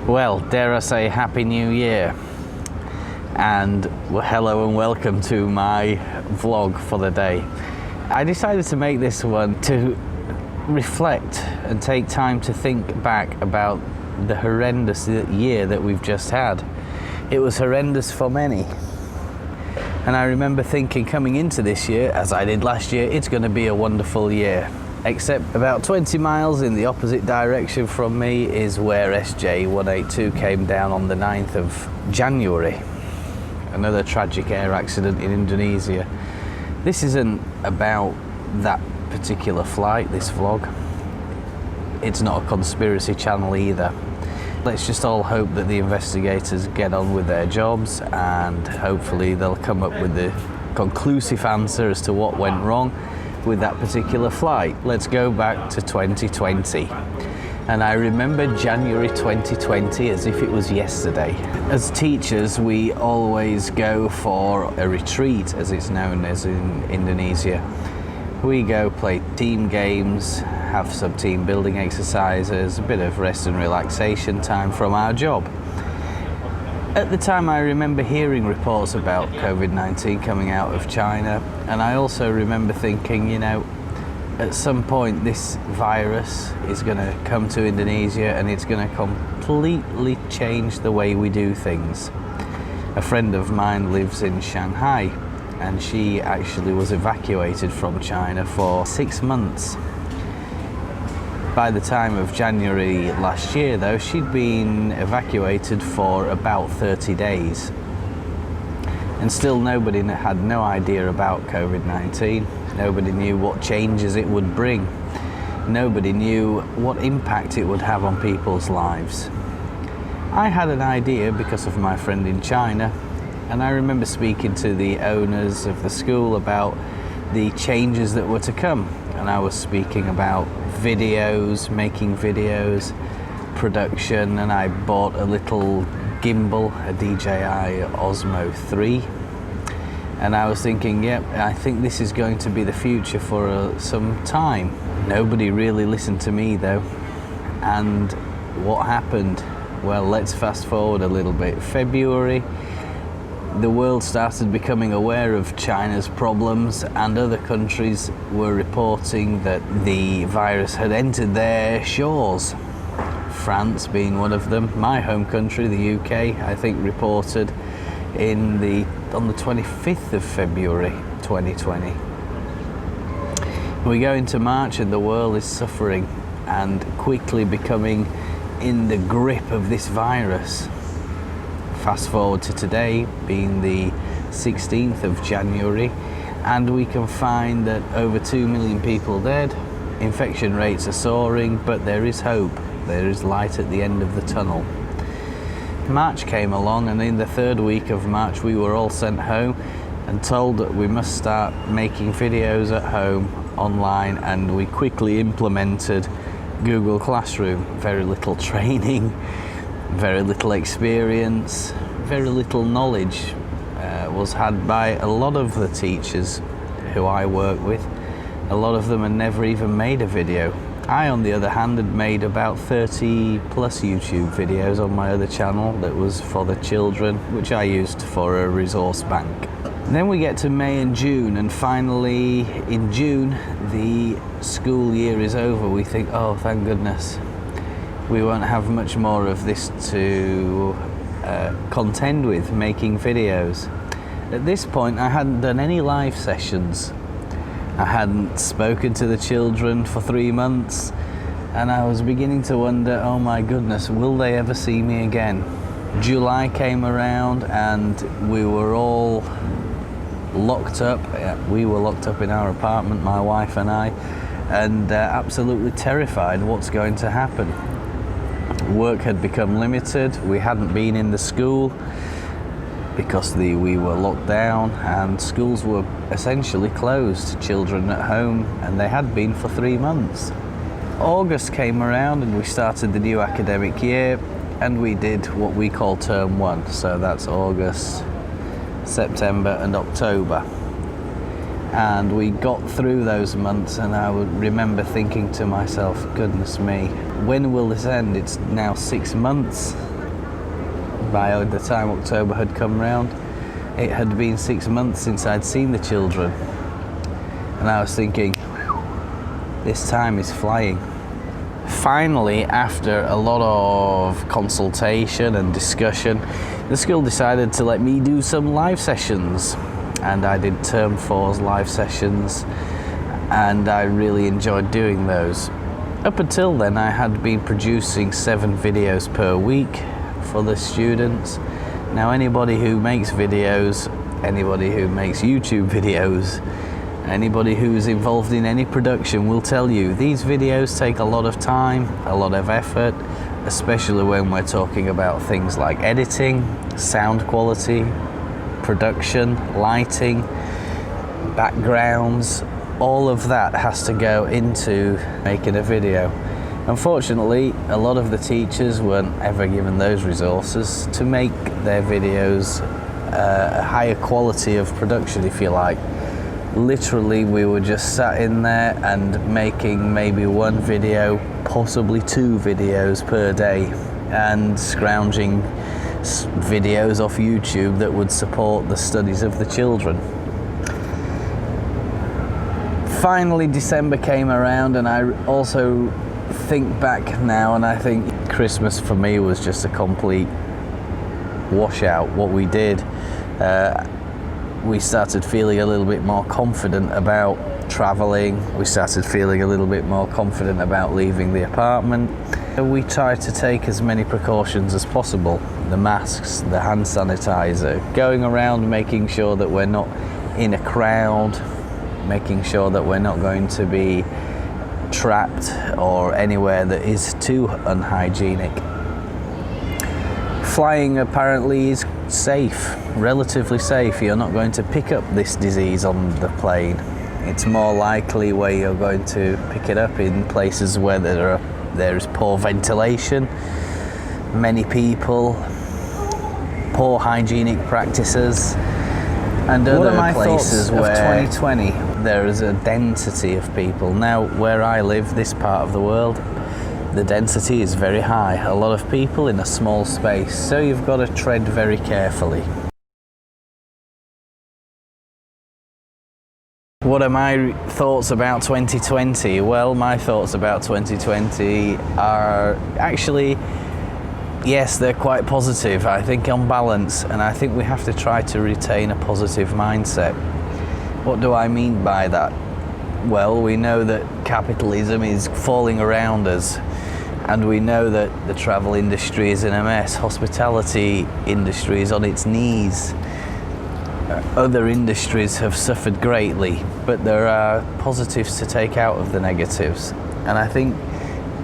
Well, dare I say Happy New Year, and hello and welcome to my vlog for the day. I decided to make this one to reflect and take time to think back about the horrendous year that we've just had. It was horrendous for many. And I remember thinking coming into this year, as I did last year, it's going to be a wonderful year. Except about 20 miles in the opposite direction from me is where SJ182 came down on the 9th of January. Another tragic air accident in Indonesia. This isn't about that particular flight, this vlog. It's not a conspiracy channel either. Let's just all hope that the investigators get on with their jobs and hopefully they'll come up with the conclusive answer as to what went wrong with that particular flight. Let's go back to 2020. And I remember January 2020 as if it was yesterday. As teachers, we always go for a retreat, as it's known as in Indonesia. We go play team games, have some team building exercises, a bit of rest and relaxation time from our job. At the time, I remember hearing reports about COVID-19 coming out of China, and I also remember thinking, you know, at some point this virus is going to come to Indonesia and it's going to completely change the way we do things. A friend of mine lives in Shanghai, and she actually was evacuated from China for 6 months. By the time of January last year, though, she'd been evacuated for about 30 days. And still nobody had no idea about COVID-19. Nobody knew what changes it would bring. Nobody knew what impact it would have on people's lives. I had an idea because of my friend in China, and I remember speaking to the owners of the school about the changes that were to come. And I was speaking about videos, making videos, production, and I bought a little gimbal, a DJI Osmo 3. And I was thinking, yep, I think this is going to be the future for some time. Nobody really listened to me though. And what happened? Well, let's fast forward a little bit. February, the world started becoming aware of China's problems, and other countries were reporting that the virus had entered their shores. France being one of them. My home country, the UK, I think reported on the 25th of February 2020. We go into March and the world is suffering and quickly becoming in the grip of this virus. Fast forward to today, being the 16th of January, and we can find that over 2 million people dead. Infection rates are soaring, but there is hope. There is light at the end of the tunnel. March came along, and in the third week of March we were all sent home and told that we must start making videos at home online, and we quickly implemented Google Classroom. Very little training, very little experience, very little knowledge was had by a lot of the teachers who I work with. A lot of them had never even made a video. I, on the other hand, had made about 30 plus YouTube videos on my other channel that was for the children, which I used for a resource bank. And then we get to May and June, and finally in June the school year is over. We think, oh, thank goodness. We won't have much more of this to contend with, making videos. At this point, I hadn't done any live sessions. I hadn't spoken to the children for 3 months, and I was beginning to wonder, oh my goodness, will they ever see me again? July came around and we were all locked up. We were locked up in our apartment, my wife and I, and absolutely terrified what's going to happen. Work had become limited. We hadn't been in the school because we were locked down, and schools were essentially closed. Children at home, and they had been for 3 months. August came around and we started the new academic year, and we did what we call term 1. So that's August, September and October. And we got through those months, and I would remember thinking to myself, goodness me, when will this end? It's now 6 months By the time October had come round, it had been 6 months since I'd seen the children. And I was thinking, this time is flying. Finally, after a lot of consultation and discussion, the school decided to let me do some live sessions. And I did term 4's live sessions, and I really enjoyed doing those. Up until then, I had been producing 7 videos per week for the students. Now, anybody who makes videos, anybody who makes YouTube videos, anybody who's involved in any production will tell you these videos take a lot of time, a lot of effort, especially when we're talking about things like editing, sound quality, production, lighting, backgrounds. All of that has to go into making a video. Unfortunately, a lot of the teachers weren't ever given those resources to make their videos a higher quality of production, if you like. Literally, we were just sat in there and making maybe 1 video, possibly 2 videos per day, and scrounging videos off YouTube that would support the studies of the children. Finally, December came around, and I also think back now, and I think Christmas for me was just a complete washout. What we did, we started feeling a little bit more confident about traveling. We started feeling a little bit more confident about leaving the apartment. We tried to take as many precautions as possible. The masks, the hand sanitizer, going around making sure that we're not in a crowd, making sure that we're not going to be trapped or anywhere that is too unhygienic. Flying apparently is safe, relatively safe. You're not going to pick up this disease on the plane. It's more likely where you're going to pick it up in places where there is poor ventilation, many people, poor hygienic practices, and other places where 2020 there is a density of people. Now, where I live, this part of the world, the density is very high. A lot of people in a small space, so you've got to tread very carefully. What are my thoughts about 2020? Well, my thoughts about 2020 are actually, yes, they're quite positive, I think, on balance, and I think we have to try to retain a positive mindset. What do I mean by that? Well, we know that capitalism is falling around us, and we know that the travel industry is in a mess, hospitality industry is on its knees. Other industries have suffered greatly, but there are positives to take out of the negatives. And I think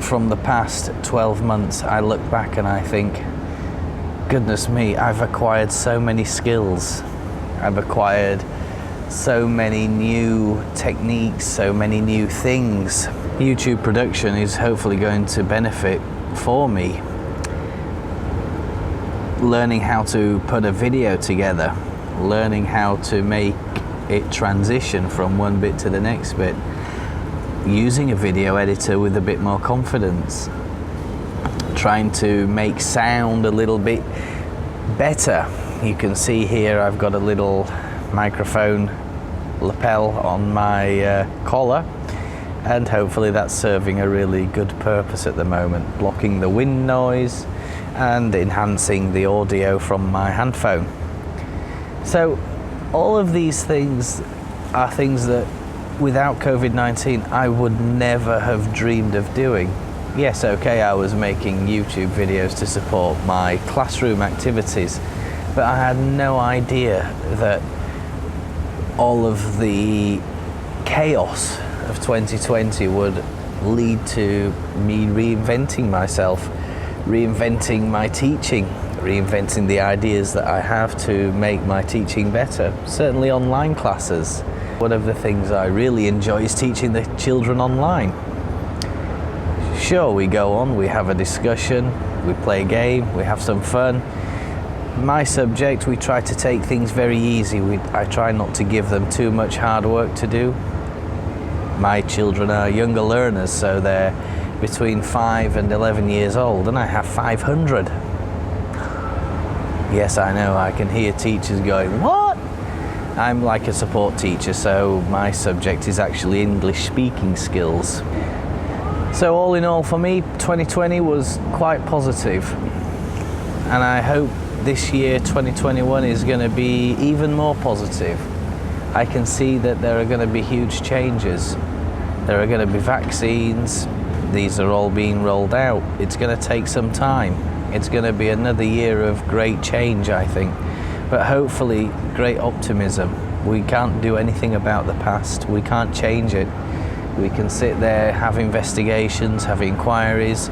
from the past 12 months, I look back and I think, goodness me, I've acquired so many skills. I've acquired so many new techniques, so many new things. YouTube production is hopefully going to benefit for me. Learning how to put a video together, learning how to make it transition from one bit to the next bit, using a video editor with a bit more confidence, trying to make sound a little bit better. You can see here I've got a little microphone lapel on my collar, and hopefully that's serving a really good purpose at the moment, blocking the wind noise and enhancing the audio from my handphone. So all of these things are things that without COVID-19 I would never have dreamed of doing. Yes, okay, I was making YouTube videos to support my classroom activities, but I had no idea that all of the chaos of 2020 would lead to me reinventing myself, reinventing my teaching, reinventing the ideas that I have to make my teaching better. Certainly online classes. One of the things I really enjoy is teaching the children online. Sure, we go on, we have a discussion, we play a game, we have some fun. My subject, we try to take things very easy. I try not to give them too much hard work to do. My children are younger learners, so they're between 5 and 11 years old, and I have 500. Yes, I know, I can hear teachers going, "What?" I'm like a support teacher, so my subject is actually English speaking skills. So all in all, for me, 2020 was quite positive, and I hope this year, 2021, is going to be even more positive. I can see that there are going to be huge changes. There are going to be vaccines. These are all being rolled out. It's going to take some time. It's going to be another year of great change, I think. But hopefully, great optimism. We can't do anything about the past. We can't change it. We can sit there, have investigations, have inquiries,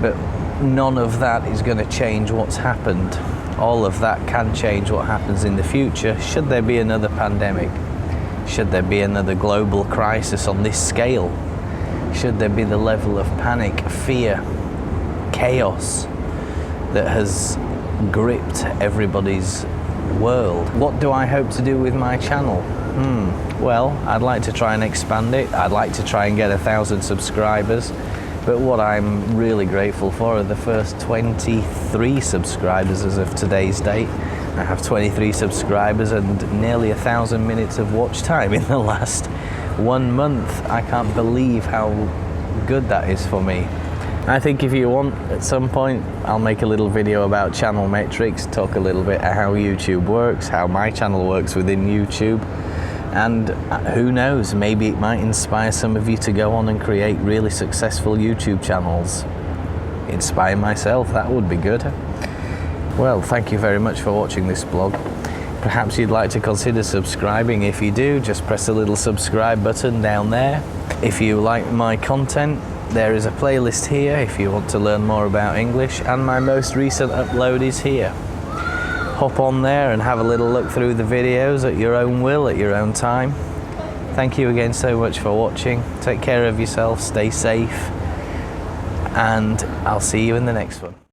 but none of that is going to change what's happened. All of that can change what happens in the future, should there be another pandemic, should there be another global crisis on this scale, should there be the level of panic, fear, chaos that has gripped everybody's world. What do I hope to do with my channel? Well, I'd like to try and expand it. I'd like to try and get 1,000 subscribers. But what I'm really grateful for are the first 23 subscribers as of today's date. I have 23 subscribers and nearly 1,000 minutes of watch time in the last 1 month. I can't believe how good that is for me. I think if you want, at some point, I'll make a little video about channel metrics, talk a little bit how YouTube works, how my channel works within YouTube. And who knows, maybe it might inspire some of you to go on and create really successful YouTube channels. Inspire myself, that would be good. Well, thank you very much for watching this blog. Perhaps you'd like to consider subscribing. If you do, just press the little subscribe button down there. If you like my content, there is a playlist here if you want to learn more about English, and my most recent upload is here. Hop on there and have a little look through the videos at your own will, at your own time. Thank you again so much for watching. Take care of yourself, stay safe, and I'll see you in the next one.